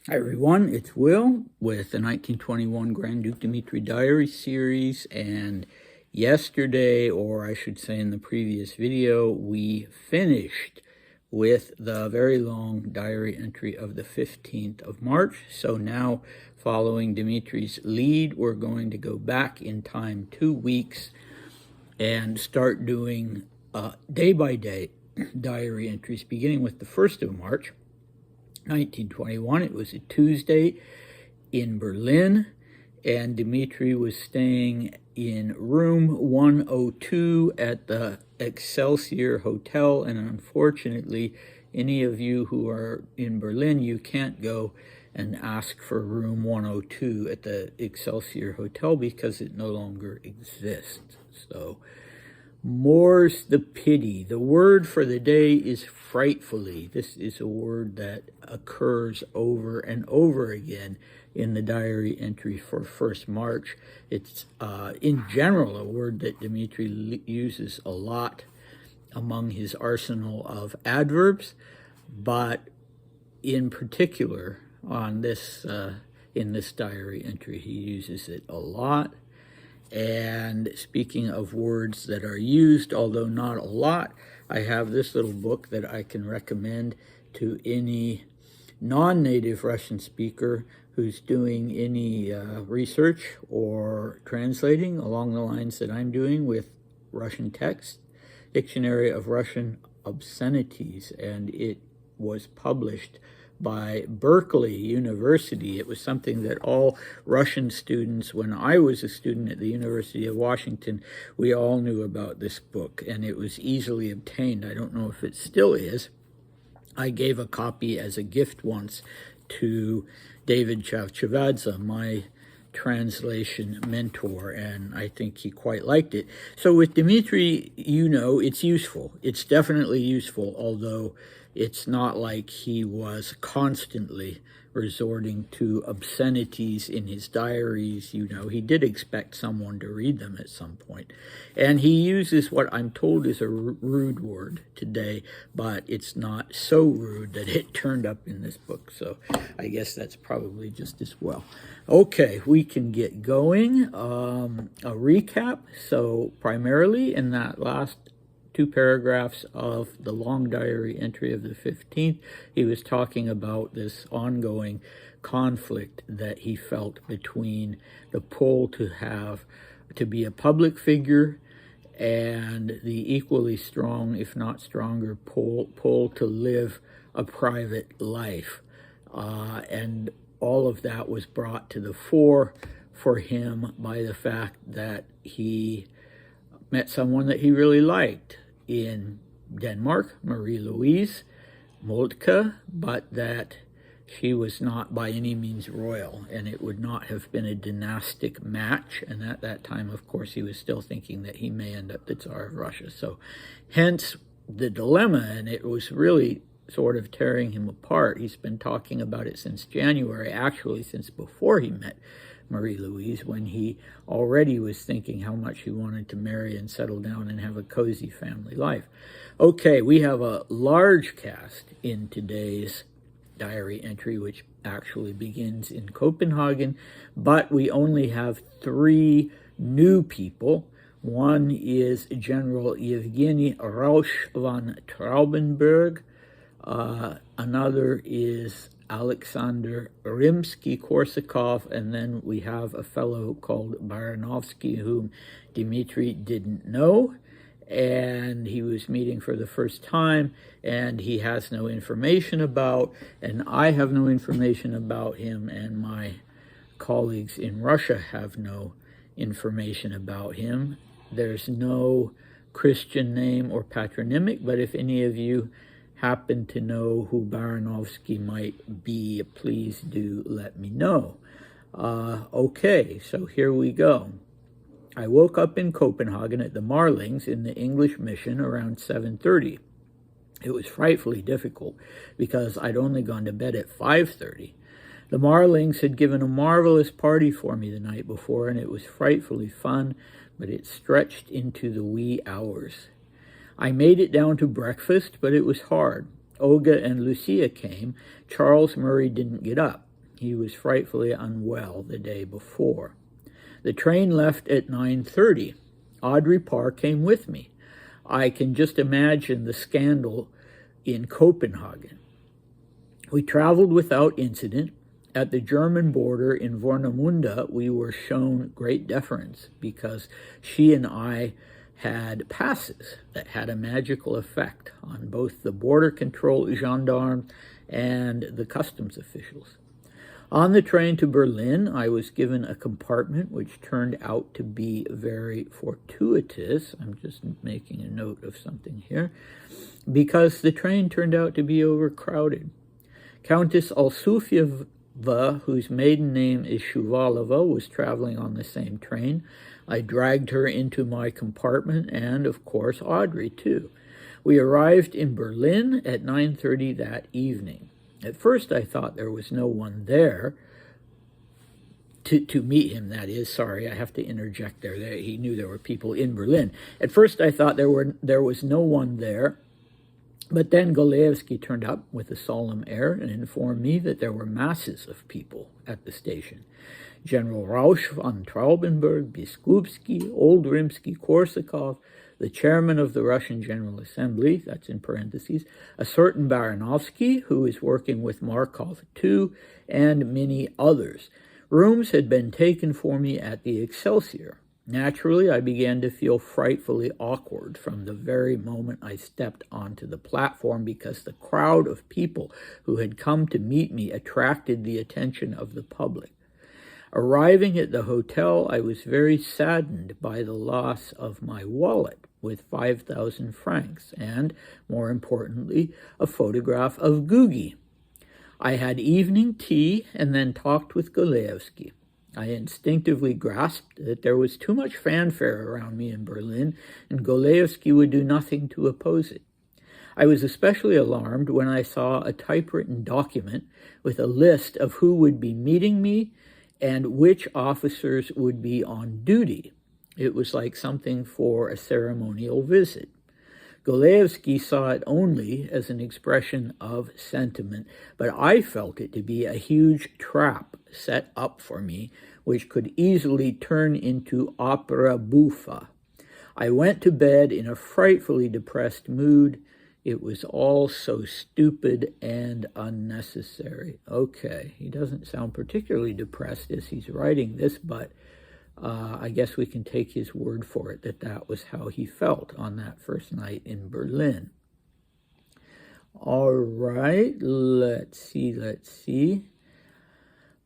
Hi everyone, it's Will with the 1921 Grand Duke Dmitri Diary series, and yesterday, or I should say in the previous video, we finished with the very long diary entry of the 15th of March. So now, following Dmitri's lead, we're going to go back in time 2 weeks and start doing day-by-day diary entries, beginning with the 1st of March. 1921. It was a Tuesday in Berlin, and Dmitri was staying in room 102 at the Excelsior Hotel, and unfortunately, any of you who are in Berlin, you can't go and ask for room 102 at the Excelsior Hotel because it no longer exists. So, more's the pity. The word for the day is frightfully. This is a word that occurs over and over again in the diary entry for 1st March. It's, in general, a word that Dmitri uses a lot among his arsenal of adverbs, but in particular on this, in this diary entry, he uses it a lot. And speaking of words that are used, although not a lot, I have this little book that I can recommend to any non-native Russian speaker who's doing any research or translating along the lines that I'm doing with Russian text, Dictionary of Russian Obscenities, and it was published by Berkeley University. It was something that all Russian students, when I was a student at the University of Washington, we all knew about this book, and it was easily obtained. I don't know if it still is. I gave a copy as a gift once to David Chavchavadze, my translation mentor, and I think he quite liked it. So with Dmitri, you know, it's useful. It's definitely useful, although it's not like he was constantly resorting to obscenities in his diaries. You know, he did expect someone to read them at some point. And he uses what I'm told is a rude word today, but it's not so rude that it turned up in this book. So I guess that's probably just as well. Okay, we can get going. A recap. So primarily in that last 2 paragraphs of the long diary entry of the 15th, he was talking about this ongoing conflict that he felt between the pull to be a public figure and the equally strong, if not stronger, pull to live a private life. And all of that was brought to the fore for him by the fact that he met someone that he really liked in Denmark, Marie-Louise Moltke, but that she was not by any means royal, and it would not have been a dynastic match. And at that time, of course, he was still thinking that he may end up the Tsar of Russia. So hence the dilemma, and it was really sort of tearing him apart. He's been talking about it since January, actually since before he met Marie-Louise, when he already was thinking how much he wanted to marry and settle down and have a cozy family life. Okay, we have a large cast in today's diary entry, which actually begins in Copenhagen, but we only have 3 new people. One is General Yevgeny Rausch von Traubenberg. Another is Alexander Rimsky-Korsakov, and then we have a fellow called Baranovsky, whom Dmitri didn't know, and he was meeting for the first time, and he has no information about, and I have no information about him, and my colleagues in Russia have no information about him. There's no Christian name or patronymic, but if any of you happen to know who Baranovsky might be, please do let me know. Okay, so here we go. I woke up in Copenhagen at the Marlings in the English mission around 7:30. It was frightfully difficult because I'd only gone to bed at 5:30. The Marlings had given a marvelous party for me the night before, and it was frightfully fun, but it stretched into the wee hours. I made it down to breakfast, but it was hard. Olga and Lucia came. Charles Murray didn't get up. He was frightfully unwell the day before. The train left at 9:30. Audrey Parr came with me. I can just imagine the scandal in Copenhagen. We traveled without incident. At the German border in Warnemünde, we were shown great deference because she and I had passes that had a magical effect on both the border control gendarmes and the customs officials. On the train to Berlin, I was given a compartment which turned out to be very fortuitous. I'm just making a note of something here, because the train turned out to be overcrowded. Countess Alsufieva, whose maiden name is Shuvalova, was traveling on the same train. I dragged her into my compartment, and, of course, Audrey, too. We arrived in Berlin at 9:30 that evening. At first, I thought there was no one there to meet him, that is. Sorry, I have to interject there. He knew there were people in Berlin. At first, I thought there was no one there, but then Golevsky turned up with a solemn air and informed me that there were masses of people at the station. General Rausch von Traubenberg, Biskupski, Old Rimsky-Korsakov, the chairman of the Russian General Assembly, that's in parentheses, a certain Baranovsky, who is working with Markov too, and many others. Rooms had been taken for me at the Excelsior. Naturally, I began to feel frightfully awkward from the very moment I stepped onto the platform, because the crowd of people who had come to meet me attracted the attention of the public. Arriving at the hotel, I was very saddened by the loss of my wallet with 5,000 francs and, more importantly, a photograph of Googie. I had evening tea and then talked with Golevsky. I instinctively grasped that there was too much fanfare around me in Berlin, and Golevsky would do nothing to oppose it. I was especially alarmed when I saw a typewritten document with a list of who would be meeting me and which officers would be on duty. It was like something for a ceremonial visit. Golevsky saw it only as an expression of sentiment, but I felt it to be a huge trap set up for me, which could easily turn into opera buffa. I went to bed in a frightfully depressed mood. It was all so stupid and unnecessary. Okay, he doesn't sound particularly depressed as he's writing this, but I guess we can take his word for it that that was how he felt on that first night in Berlin. All right, let's see.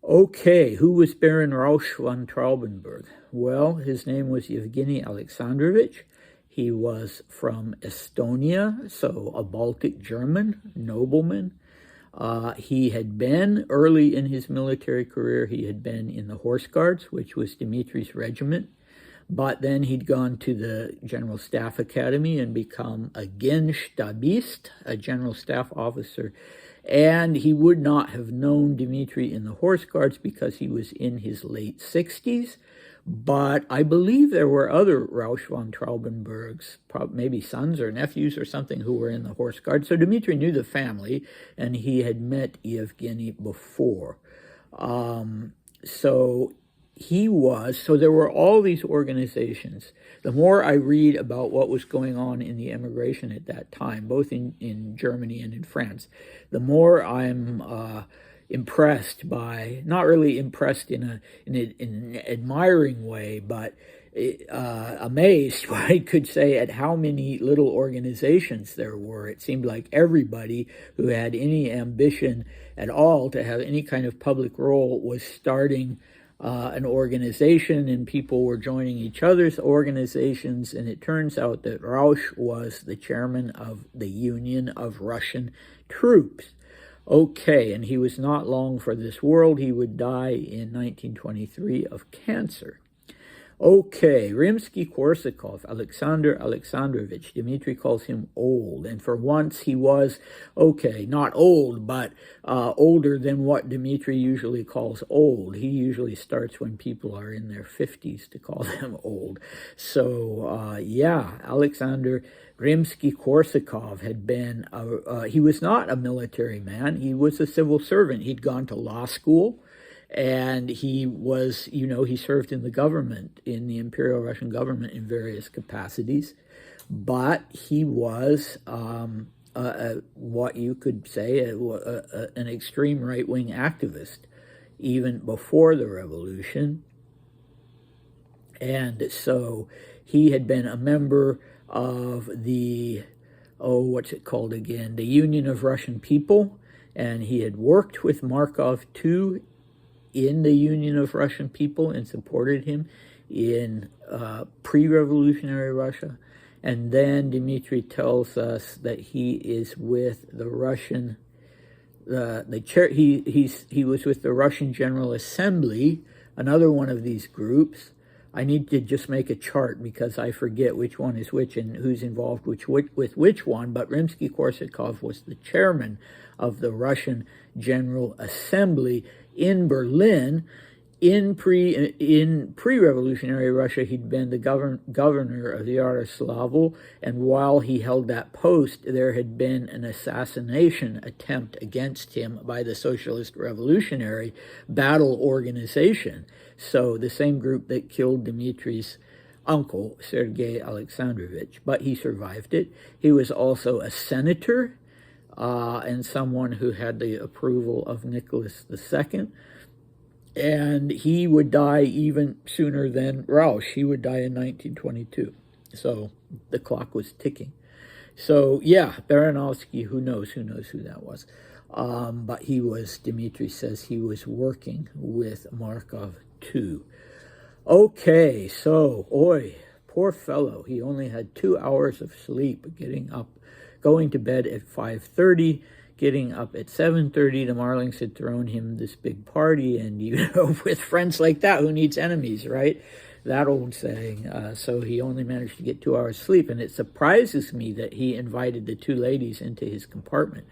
Okay, who was Baron Rausch von Traubenberg? Well, his name was Yevgeny Alexandrovich. He was from Estonia, so a Baltic German nobleman. He had been, early in his military career, he had been in the Horse Guards, which was Dmitri's regiment. But then he'd gone to the General Staff Academy and become a Genstabist, a General Staff officer. And he would not have known Dmitri in the Horse Guards because he was in his late 60s. But I believe there were other Rausch von Traubenbergs, maybe sons or nephews or something, who were in the Horse Guards. So Dmitri knew the family, and he had met Yevgeny before. So there were all these organizations. The more I read about what was going on in the emigration at that time, both in Germany and in France, the more I'm impressed by, not really impressed in an admiring way, but amazed, I could say, at how many little organizations there were. It seemed like everybody who had any ambition at all to have any kind of public role was starting an organization, and people were joining each other's organizations, and it turns out that Rausch was the chairman of the Union of Russian Troops. Okay, and he was not long for this world. He would die in 1923 of cancer. Okay, Rimsky-Korsakov, Alexander Alexandrovich. Dmitri calls him old, and for once he was, okay, not old, but older than what Dmitri usually calls old. He usually starts when people are in their 50s to call them old. So, yeah, Alexander Rimsky-Korsakov had been, he was not a military man, he was a civil servant. He'd gone to law school, and he was, he served in the government, in the Imperial Russian government in various capacities, but he was what you could say an extreme right-wing activist, even before the revolution. And so he had been a member of the, what's it called again? The Union of Russian People, and he had worked with Markov too in the Union of Russian People and supported him in pre-revolutionary Russia. And then Dmitri tells us that he is with the Russian, he was with the Russian General Assembly, another one of these groups. I need to just make a chart because I forget which one is which and who's involved with which one, but Rimsky-Korsakov was the chairman of the Russian General Assembly in Berlin. In pre-revolutionary Russia, he'd been the governor of the Yaroslavl, and while he held that post, there had been an assassination attempt against him by the Socialist Revolutionary Battle Organization. So the same group that killed Dmitri's uncle, Sergei Alexandrovich, but he survived it. He was also a senator and someone who had the approval of Nicholas II. And he would die even sooner than Rausch. He would die in 1922. So the clock was ticking. So yeah, Baranovsky, who knows who that was. But he was, Dmitri says he was working with Markov too. Okay, so, poor fellow. He only had 2 hours of sleep, going to bed at 5:30, getting up at 7:30. The Marlings had thrown him this big party, and with friends like that, who needs enemies, right? That old saying. So he only managed to get 2 hours sleep, and it surprises me that he invited the 2 ladies into his compartment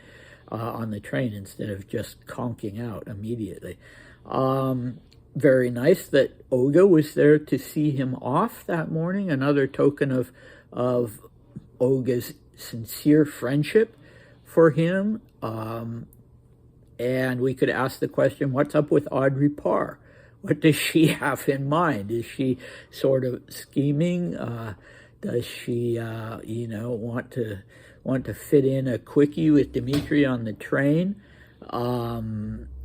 on the train instead of just conking out immediately. Very nice that Olga was there to see him off that morning, another token of Olga's sincere friendship for him. And we could ask the question, what's up with Audrey Parr? What does she have in mind? Is she sort of scheming? Does she, want to fit in a quickie with Dmitri on the train?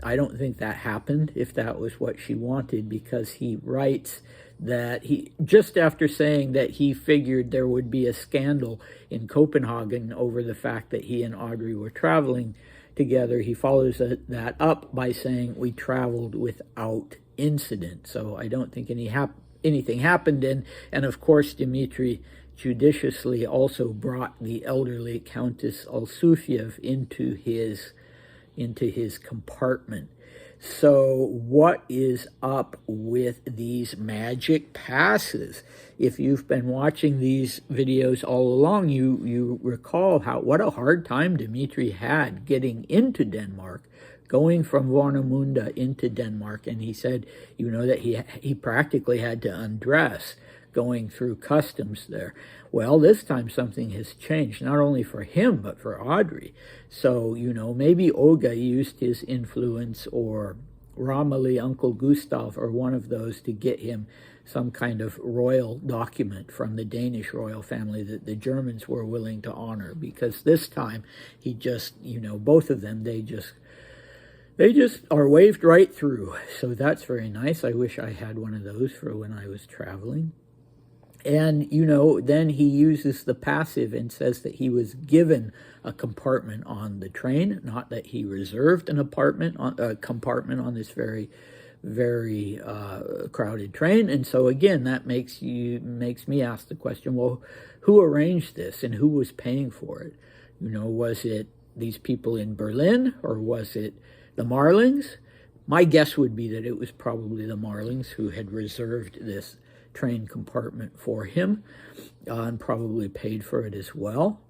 I don't think that happened, if that was what she wanted, because he writes that just after saying that he figured there would be a scandal in Copenhagen over the fact that he and Audrey were traveling together, he follows that up by saying, we traveled without incident. So I don't think anything happened. And of course, Dmitri judiciously also brought the elderly Countess Alsufyev into his compartment. So what is up with these magic passes? If you've been watching these videos all along, you recall what a hard time Dmitri had getting into Denmark, going from Warnemünde into Denmark. And he said, that he practically had to undress going through customs there. Well, this time something has changed, not only for him, but for Audrey. So, maybe Olga used his influence, or Romilly, Uncle Gustav, or one of those, to get him some kind of royal document from the Danish royal family that the Germans were willing to honor. Because this time, he just, both of them, they just are waved right through. So that's very nice. I wish I had one of those for when I was traveling. And, then he uses the passive and says that he was given a compartment on the train, not that he reserved a compartment on this very, very crowded train. And so, again, that makes me ask the question, well, who arranged this and who was paying for it? Was it these people in Berlin, or was it the Marlings? My guess would be that it was probably the Marlings who had reserved this train compartment for him and probably paid for it as well.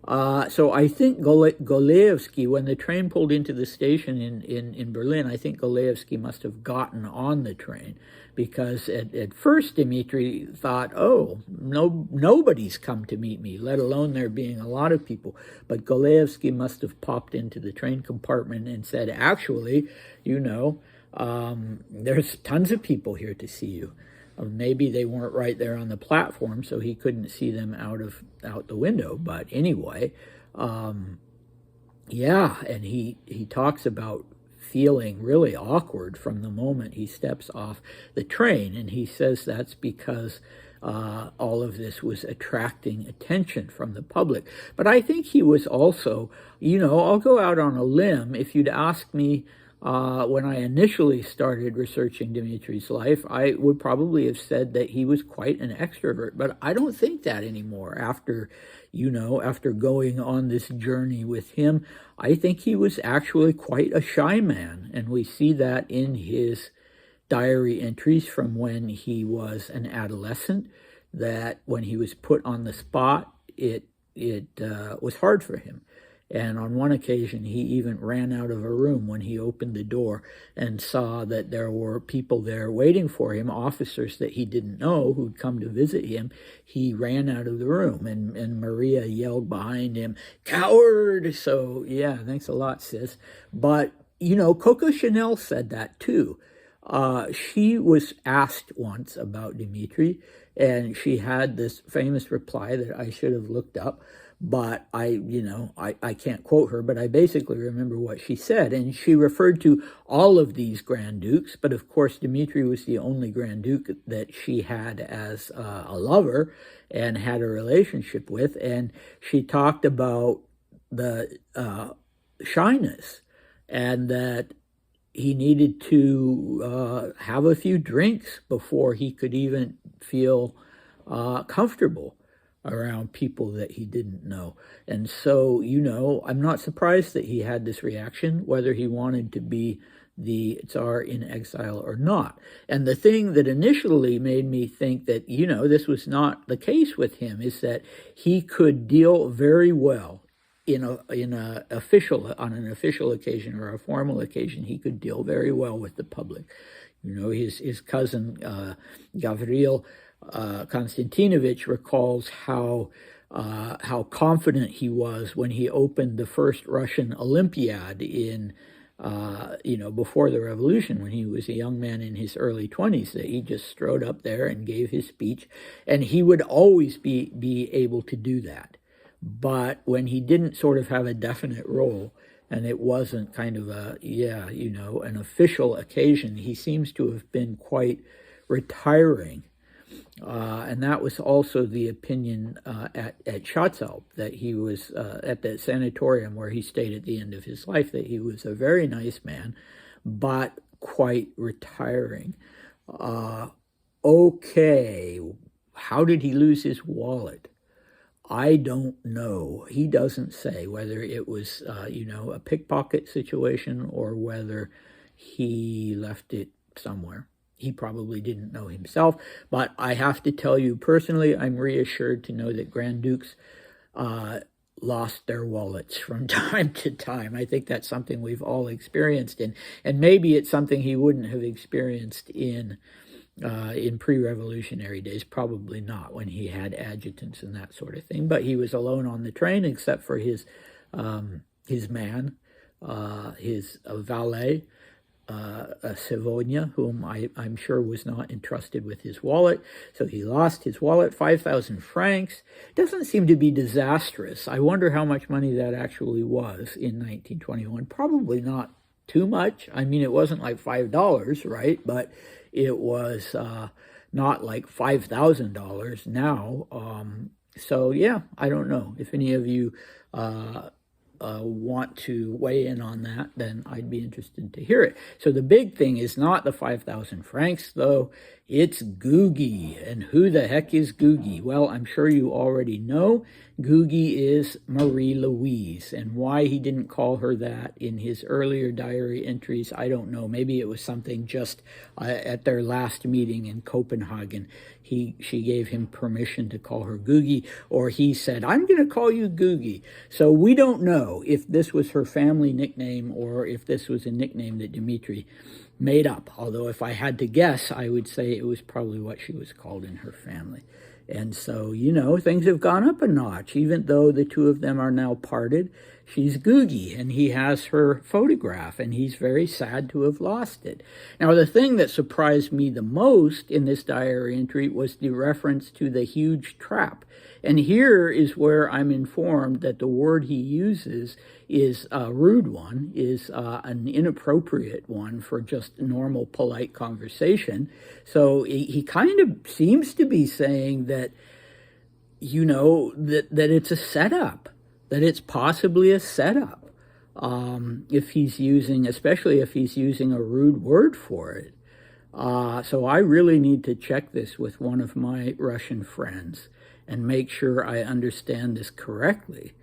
So I think Golevsky, when the train pulled into the station in Berlin, I think Golevsky must have gotten on the train, because at first Dmitri thought, oh, nobody's come to meet me, let alone there being a lot of people. But Golevsky must have popped into the train compartment and said, actually, there's tons of people here to see you. Maybe they weren't right there on the platform, so he couldn't see them out the window. But anyway, yeah, and he talks about feeling really awkward from the moment he steps off the train, and he says that's because all of this was attracting attention from the public. But I think he was also, I'll go out on a limb. If you'd asked me when I initially started researching Dmitri's life, I would probably have said that he was quite an extrovert, but I don't think that anymore. After going on this journey with him, I think he was actually quite a shy man, and we see that in his diary entries from when he was an adolescent, that when he was put on the spot, it was hard for him. And on one occasion, he even ran out of a room when he opened the door and saw that there were people there waiting for him, officers that he didn't know who'd come to visit him. He ran out of the room, and Maria yelled behind him, "Coward!" So, yeah, thanks a lot, sis. But, Coco Chanel said that too. She was asked once about Dmitri, and she had this famous reply that I should have looked up. But I can't quote her, but I basically remember what she said. And she referred to all of these Grand Dukes, but of course Dmitri was the only Grand Duke that she had as a lover and had a relationship with. And she talked about the shyness, and that he needed to have a few drinks before he could even feel comfortable around people that he didn't know. And so, I'm not surprised that he had this reaction, whether he wanted to be the Tsar in exile or not. And the thing that initially made me think that, this was not the case with him is that he could deal very well on an official occasion or a formal occasion. He could deal very well with the public. His cousin Gavril Konstantinovich recalls how confident he was when he opened the first Russian Olympiad in before the revolution, when he was a young man in his early 20s, that he just strode up there and gave his speech, and he would always be able to do that. But when he didn't sort of have a definite role, and it wasn't kind of an official occasion, he seems to have been quite retiring. And that was also the opinion at Chatzal, that he was at the sanatorium where he stayed at the end of his life, that he was a very nice man, but quite retiring. Okay, how did he lose his wallet? I don't know. He doesn't say whether it was, a pickpocket situation or whether he left it somewhere. He probably didn't know himself, but I have to tell you personally, I'm reassured to know that Grand Dukes lost their wallets from time to time. I think that's something we've all experienced, and maybe it's something he wouldn't have experienced in pre-revolutionary days. Probably not, when he had adjutants and that sort of thing. But he was alone on the train, except for his man, his valet, Sevonia, whom I'm sure was not entrusted with his wallet. So he lost his wallet, 5,000 francs. Doesn't seem to be disastrous. I wonder how much money that actually was in 1921. Probably not too much. I mean, it wasn't like $5, right? But it was not like $5,000 now. So yeah, I don't know if any of you want to weigh in on that, then I'd be interested to hear it. So the big thing is not the 5,000 francs, though. It's Googie. And who the heck is Googie? Well, I'm sure you already know. Googie is Marie-Louise. And why he didn't call her that in his earlier diary entries, I don't know. Maybe it was something just at their last meeting in Copenhagen. She gave him permission to call her Googie, or he said, I'm going to call you Googie. So we don't know if this was her family nickname or if this was a nickname that Dmitri made up. Although if I had to guess, I would say it was probably what she was called in her family. And so, you know, things have gone up a notch. Even though the two of them are now parted, she's Googie, and he has her photograph, and he's very sad to have lost it. Now, the thing that surprised me the most in this diary entry was the reference to the huge trap. And here is where I'm informed that the word he uses is a rude one, is an inappropriate one for just normal, polite conversation. So he kind of seems to be saying that, you know, that it's a setup, that it's possibly a setup, if he's using, especially if he's using a rude word for it. So I really need to check this with one of my Russian friends and make sure I understand this correctly,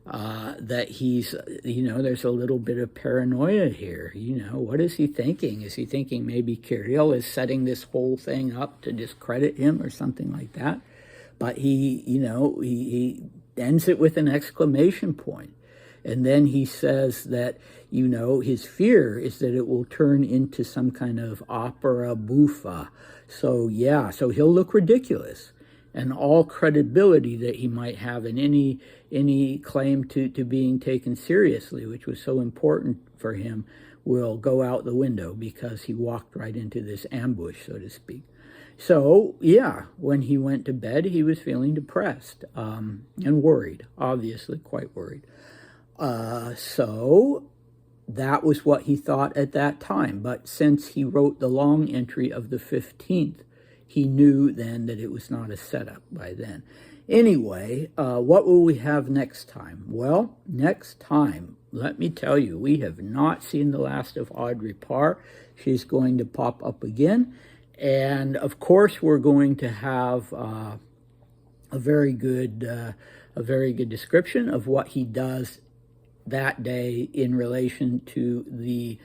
that he's, you know, there's a little bit of paranoia here. You know, what is he thinking? Is he thinking maybe Kirill is setting this whole thing up to discredit him or something like that? But he, you know, he ends it with an exclamation point. And then he says that, you know, his fear is that it will turn into some kind of opera buffa. So, yeah, so he'll look ridiculous. And all credibility that he might have in any claim to being taken seriously, which was so important for him, will go out the window because he walked right into this ambush, so to speak. So, yeah, when he went to bed, he was feeling depressed and worried, obviously quite worried. So that was what he thought at that time. But since he wrote the long entry of the 15th, he knew then that it was not a setup by then. Anyway, what will we have next time? Well, next time, let me tell you, we have not seen the last of Audrey Parr. She's going to pop up again. And, of course, we're going to have a very good description of what he does that day in relation to the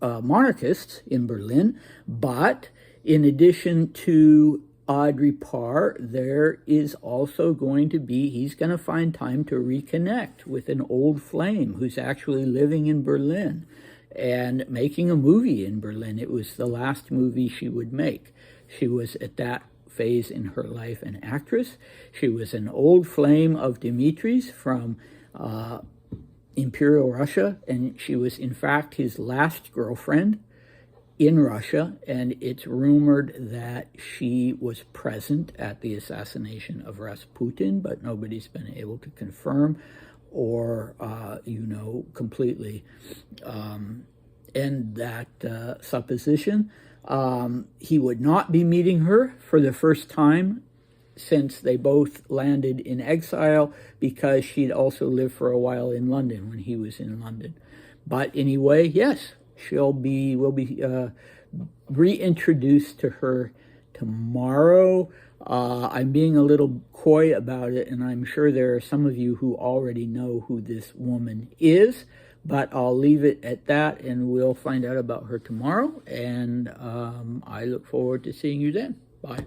monarchists in Berlin. But in addition to Audrey Parr, there is also going to be, he's going to find time to reconnect with an old flame who's actually living in Berlin and making a movie in Berlin. It was the last movie she would make. She was at that phase in her life an actress. She was an old flame of Dmitri's from Imperial Russia, and she was in fact his last girlfriend in Russia, and it's rumored that she was present at the assassination of Rasputin, but nobody's been able to confirm or, you know, completely end that supposition. He would not be meeting her for the first time since they both landed in exile, because she'd also lived for a while in London when he was in London. But anyway, yes, we'll be reintroduced to her tomorrow. I'm being a little coy about it, and I'm sure there are some of you who already know who this woman is, but I'll leave it at that, and we'll find out about her tomorrow, and I look forward to seeing you then. Bye.